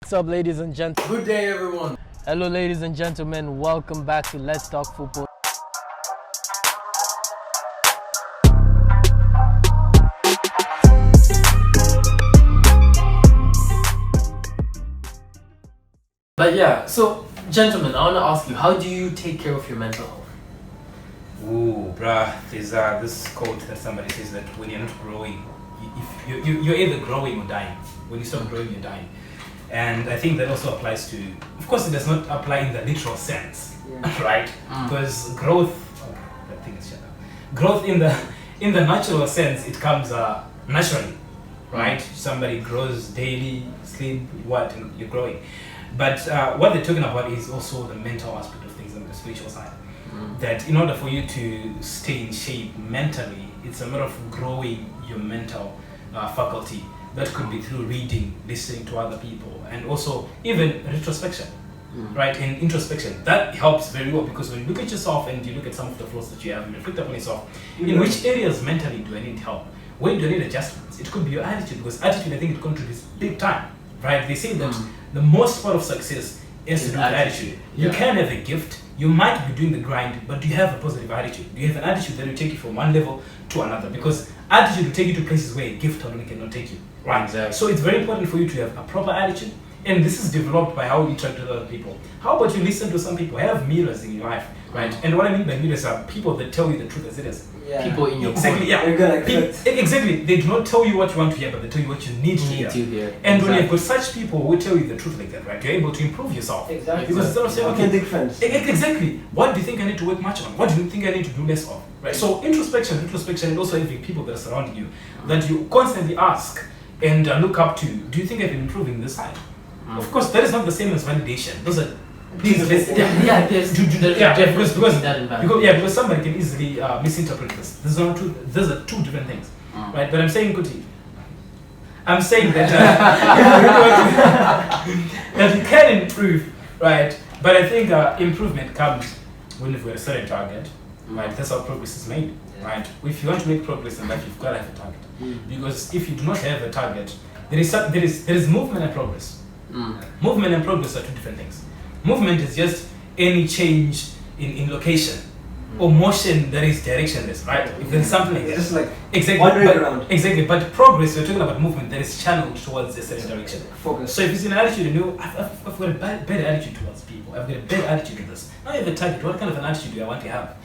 What's up, ladies and gentlemen? Good day, everyone. Hello, ladies and gentlemen. Welcome back to Let's Talk Football. But yeah, so gentlemen, I want to ask you, how do you take care of your mental health? Ooh, bruh, there's this quote that somebody says that when you're not growing, you're either growing or dying. When you stop growing, you're dying. And I think that also applies to, of course, it does not apply in the literal sense, right? Because growth, that thing is shut up. Growth in the natural sense, it comes naturally, right? Somebody grows daily, sleep, what, and you're growing. But what they're talking about is also the mental aspect of things and the spiritual side. That in order for you to stay in shape mentally, it's a matter of growing your mental faculty. That could be through reading, listening to other people, and also even retrospection, right? And introspection. That helps very well because when you look at yourself and you look at some of the flaws that you have, you reflect upon yourself, in which areas mentally do I need help? Where do I need adjustments? It could be your attitude, because attitude, I think it contributes big time, right? They say that the most part of success is to do with attitude. You can have a gift, you might be doing the grind, but do you have a positive attitude? Do you have an attitude that will take you from one level to another? Because attitude will take you to places where a gift alone cannot take you, right? Exactly. So it's very important for you to have a proper attitude, and this is developed by how you interact with other people. How about you listen to some people? Have mirrors in your life, right? And what I mean by mirrors are people that tell you the truth as it is. People in your exactly, exactly. They do not tell you what you want to hear, but they tell you what you need to hear. And when you've got such people who will tell you the truth like that, right, you're able to improve yourself. Exactly. Because instead of saying, okay, friends. Exactly. What do you think I need to work much on? What do you think I need to do less of? Right. So introspection, and also having people that are surrounding you that you constantly ask and look up to. Do you think I've been improving this side? Of course, that is not the same as validation. Those are because somebody can easily misinterpret this. These are two different things, right? But I'm saying, I'm saying that that you can improve, right? But I think improvement comes when you've got a certain target, right? That's how progress is made, right? If you want to make progress in life, you've got to have a target, because if you do not have a target, there is movement and progress. Movement and progress are two different things. Movement is just any change in location, or motion that is directionless, right? If there is something like just like wandering around. Exactly, but progress, we're talking about movement that is channeled towards a certain direction. Focus. So if it's an attitude, you know, I've got a bad attitude towards people, I've got a bad attitude to this. Now you have a target, what kind of an attitude do I want to have?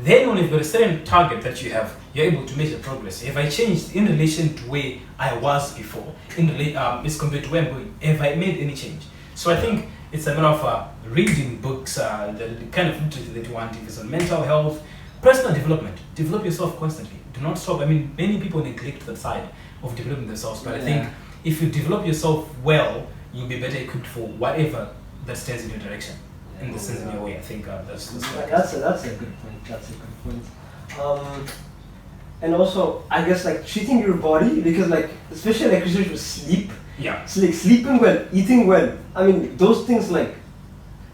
Then when you've got a certain target that you have, you're able to measure progress. If I changed in relation to where I was before, as compared to where I'm going, have I made any change? So I think it's a matter of reading books, the kind of literature that you want. If it's on mental health, personal development, develop yourself constantly. Do not stop. I mean, many people neglect that side of developing themselves, but I think if you develop yourself well, you'll be better equipped for whatever that stands in your direction. In the sense in your way, I think that's a good point. That's a good point. And also, I guess like treating your body, because like especially like research with sleep. So like sleeping well, eating well. I mean, those things like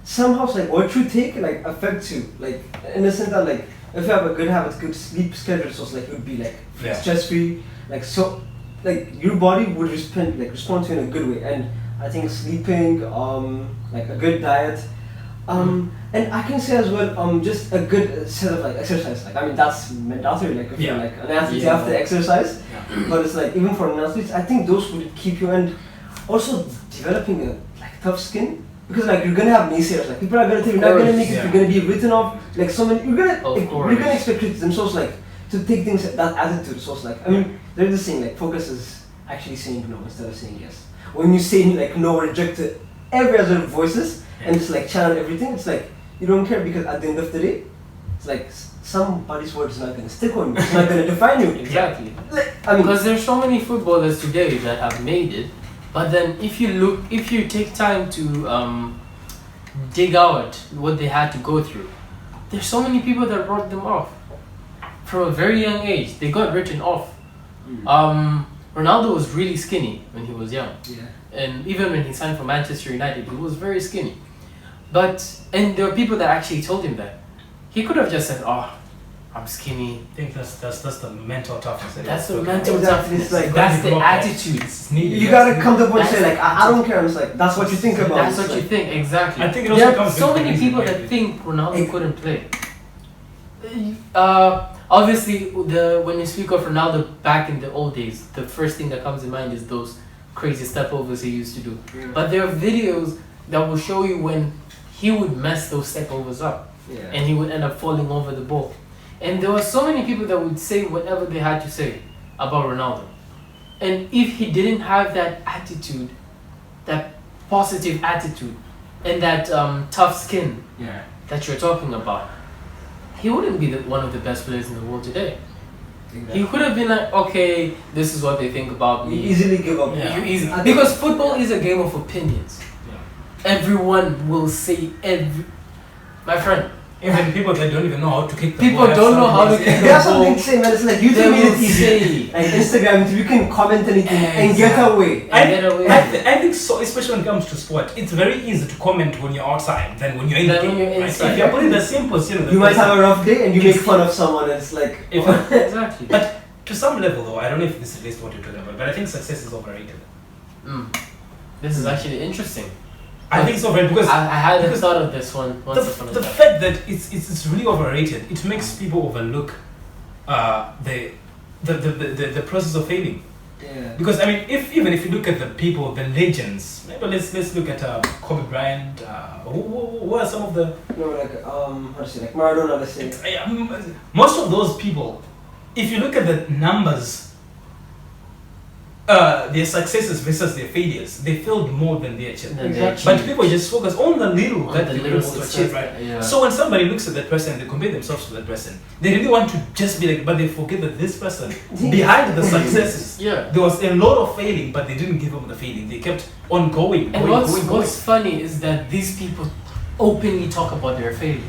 somehow like what you take like affects you. Like in the sense that like if you have a good habit, good sleep schedule, so it's like it would be like stress free. Like so, like your body would respond to you in a good way. And I think sleeping, like a good diet. And I can say as well, just a good set of like exercise. Like I mean that's mandatory. Like if you're like an athlete, you have to exercise. But it's like even for non-athletes, I think those would keep you, and also developing a like tough skin, because like you're gonna have naysayers. Like people are gonna tell you you're not gonna make it. You're gonna be written off. Like so many. You're gonna expect criticism. So it's like to take things that attitude. So it's like I mean they're just saying like focus is actually saying no instead of saying yes. When you say like no, reject every other voices. And just like channel everything, it's like you don't care, because at the end of the day, it's like somebody's word is not going to stick on you. It's not going to define you. Exactly. I mean, because there's so many footballers today that have made it, but then if you take time to dig out what they had to go through, there's so many people that wrote them off from a very young age. They got written off. Ronaldo was really skinny when he was young. And even when he signed for Manchester United, he was very skinny. And there were people that actually told him that. He could have just said, I'm skinny. I think that's the mental toughness. That's the mental Exactly, toughness. it's like that's the develop that. attitude. It's needed. You gotta come to the point and That's say like, I don't care. It's like that's what you think about. That's It's what you like, think, exactly. I think it also there are comes so with many the people reason, that maybe. think Ronaldo couldn't play. Obviously, when you speak of Ronaldo back in the old days, the first thing that comes in mind is those crazy stepovers he used to do. But there are videos that will show you when he would mess those stepovers up, and he would end up falling over the ball. And there were so many people that would say whatever they had to say about Ronaldo. And if he didn't have that attitude, that positive attitude, and that tough skin that you're talking about, he wouldn't be one of the best players in the world today. Exactly. He could have been like, okay, this is what they think about me. You easily give up. Because football is a game of opinions. Everyone will say my friend. Even people that don't even know how to kick the People ball. don't know how to kick the ball. There's something to say, man. It's like YouTube made it easy. Say. Like Instagram, you can comment anything and get away. I think so, especially when it comes to sport, it's very easy to comment when you're outside than when you're in the game. Right? If you're putting the same position, you might have a rough day and you make fun of someone, and it's like exactly. But to some level, though, I don't know if this relates to what you're talking about, but I think success is overrated. This is actually interesting. I think so, right? Because I hadn't thought of this one. The fact that it's really overrated, it makes people overlook the process of failing. Yeah. Because I mean, even if you look at the people, the legends, maybe let's look at Kobe Bryant. Who are some of the? No, like how to say, like Maradona, let's say. Most of those people, if you look at the numbers. Their successes versus their failures, they failed more than they achieved. Exactly. But people just focus on the little that they were able to success, achieve, right? So when somebody looks at that person and they compare themselves to that person, they really want to just be like, but they forget that this person, behind the successes, there was a lot of failing, but they didn't give up the failing. They kept on going. And what's funny is that these people openly talk about their failures.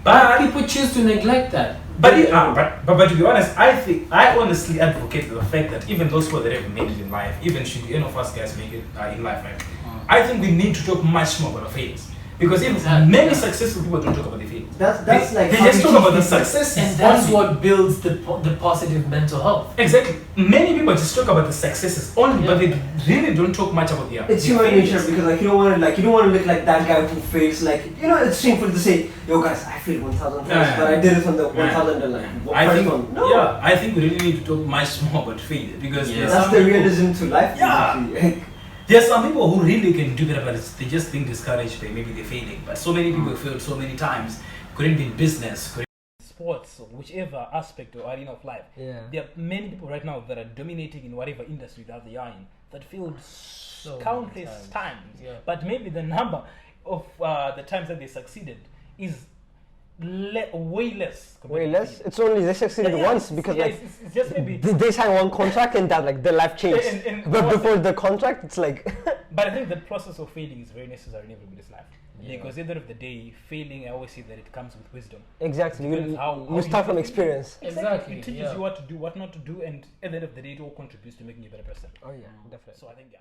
But people choose to neglect that. But to be honest, I honestly advocate the fact that even those people that have made it in life, even should any of us guys make it in life, right? I think we need to talk much more about our failures. Because even many successful people don't talk about their failures. That's like they just talk about the successes. And that's what builds the positive mental health. Exactly. Many people just talk about the successes only, but they really don't talk much about the It's human nature, because like you don't want to look like that guy who fails. Like, you know, it's shameful to say, yo guys, I failed 1,000 times, but I did it on the 1,000 and like I think we really need to talk much more about failure, because that's the realism to life. Yeah. There are some people who really can do that, but they just think discouraged by maybe they're failing. But so many people failed so many times, couldn't be in business, sports, or whichever aspect or arena of life. There are many people right now that are dominating in whatever industry that they are in that failed countless times. But maybe the number of the times that they succeeded is way less. It's only they succeeded once because it's just maybe they signed one contract and that like their life changed. But before the contract, it's like. But I think the process of failing is very necessary in everybody's life. Because at the end of the day, failing, I always say that it comes with wisdom. Exactly. You start from experience. Exactly. It teaches you what to do, what not to do, and at the end of the day, it all contributes to making you a better person. Oh yeah, definitely. So I think